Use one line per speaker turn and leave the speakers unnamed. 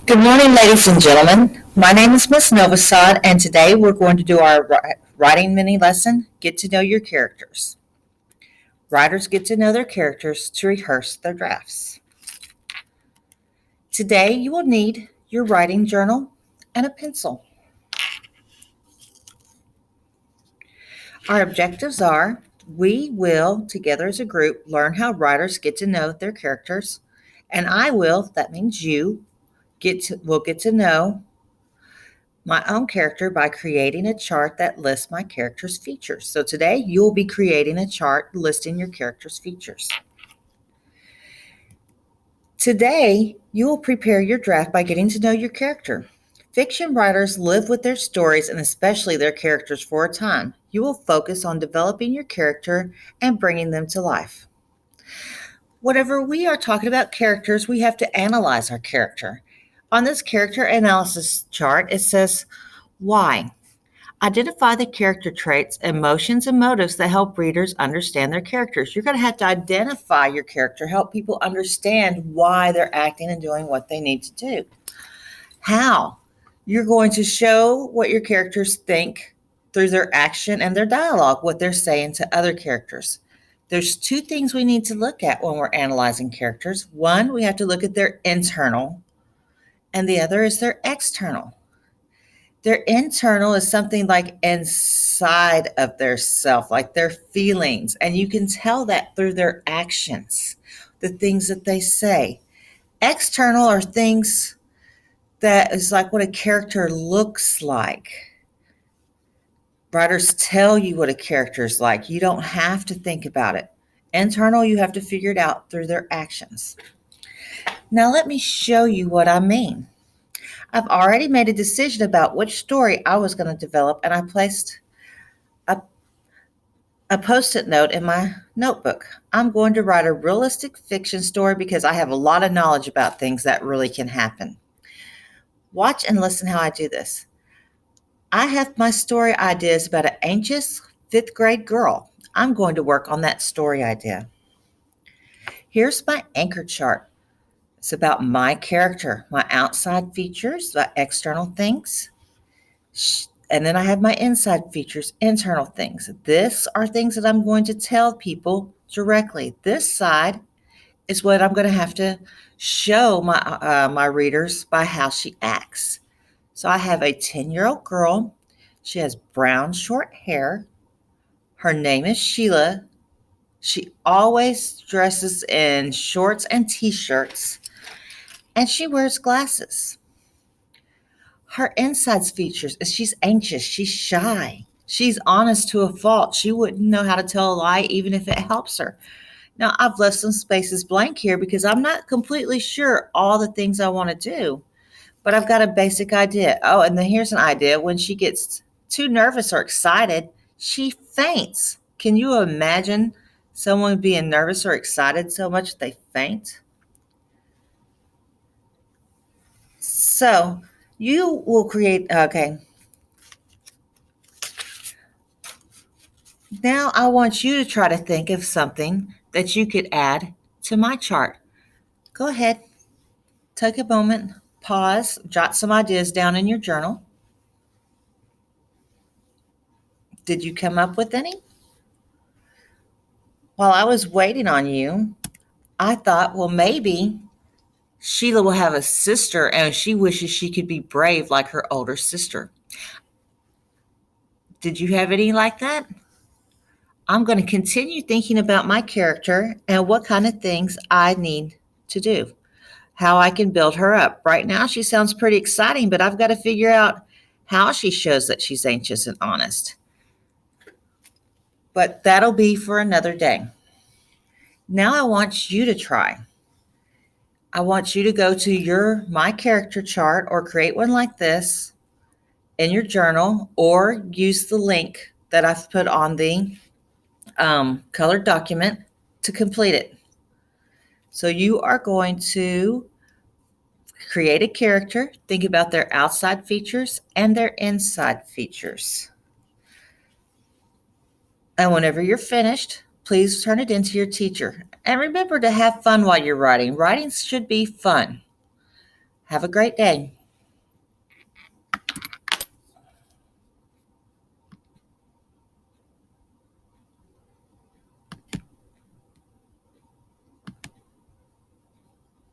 Good morning, ladies and gentlemen. My name is Miss Novasad, and today we're going to do our writing mini lesson, Get to Know Your Characters. Writers get to know their characters to rehearse their drafts. Today you will need your writing journal and a pencil. Our objectives are we will, together as a group, learn how writers get to know their characters, and I will, that means you, will get to know my own character by creating a chart that lists my character's features. So today you will be creating a chart listing your character's features. Today you will prepare your draft by getting to know your character. Fiction writers live with their stories and especially their characters for a time. You will focus on developing your character and bringing them to life. Whenever we are talking about characters, we have to analyze our character. On this character analysis chart, it says why. Identify the character traits, emotions, and motives that help readers understand their characters. You're going to have to identify your character, help people understand why they're acting and doing what they need to do. How? You're going to show what your characters think through their action and their dialogue, what they're saying to other characters. There's two things we need to look at when we're analyzing characters. One, we have to look at their internal, and the other is their external. Their internal is something like inside of their self, like their feelings. And you can tell that through their actions, the things that they say. External are things that is like what a character looks like. Writers tell you what a character is like. You don't have to think about it. Internal, you have to figure it out through their actions. Now, let me show you what I mean. I've already made a decision about which story I was going to develop, and I placed a post-it note in my notebook. I'm going to write a realistic fiction story because I have a lot of knowledge about things that really can happen. Watch and listen how I do this. I have my story ideas about an anxious fifth grade girl. I'm going to work on that story idea. Here's my anchor chart. It's about my character, my outside features, my external things. And then I have my inside features, internal things. This are things that I'm going to tell people directly. This side is what I'm going to have to show my readers by how she acts. So I have a 10-year-old girl. She has brown short hair. Her name is Sheila. She always dresses in shorts and t-shirts, and she wears glasses. Her insides features is she's anxious, she's shy, she's honest to a fault. She wouldn't know how to tell a lie even if it helps her. Now, I've left some spaces blank here because I'm not completely sure all the things I want to do, but I've got a basic idea. Oh, and then here's an idea. When she gets too nervous or excited, she faints. Can you imagine someone being nervous or excited so much they faint? So you will create, okay. Now I want you to try to think of something that you could add to my chart. Go ahead, take a moment, pause, jot some ideas down in your journal. Did you come up with any? While I was waiting on you, I thought, well, maybe Sheila will have a sister and she wishes she could be brave like her older sister. Did you have any like that? I'm going to continue thinking about my character and what kind of things I need to do, how I can build her up. Right now, she sounds pretty exciting, but I've got to figure out how she shows that she's anxious and honest. But that'll be for another day. Now I want you to try. I want you to go to your My Character chart or create one like this in your journal or use the link that I've put on the colored document to complete it. So you are going to create a character, think about their outside features and their inside features. And whenever you're finished, please turn it in to your teacher. And remember to have fun while you're writing. Writing should be fun. Have a great day.